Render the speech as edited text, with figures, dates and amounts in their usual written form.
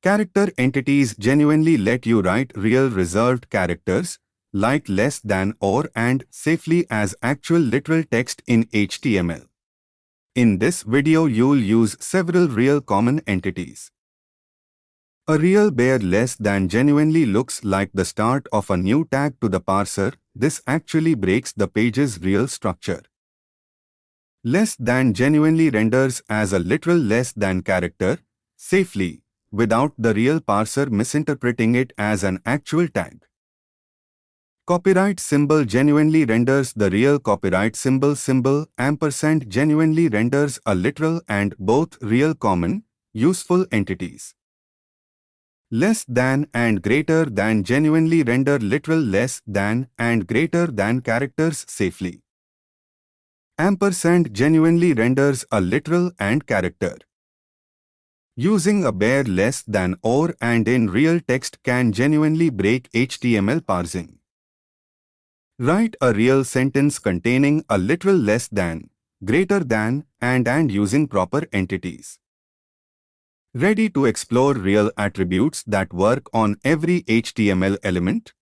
Character entities genuinely let you write real reserved characters, like less than or and safely as actual literal text in HTML. In this video you'll use several real common entities. A real bare less than genuinely looks like the start of a new tag to the parser. This actually breaks the page's real structure. Less than genuinely renders as a literal less than character, safely, without the real parser misinterpreting it as an actual tag. Copyright symbol genuinely renders the real copyright symbol ampersand genuinely renders a literal and both real common, useful entities. Less than and greater than genuinely render literal less than and greater than characters safely. Ampersand genuinely renders a literal and character. Using a bare less than or and in real text can genuinely break HTML parsing. Write a real sentence containing a literal less than, greater than, and using proper entities. Ready to explore real attributes that work on every HTML element?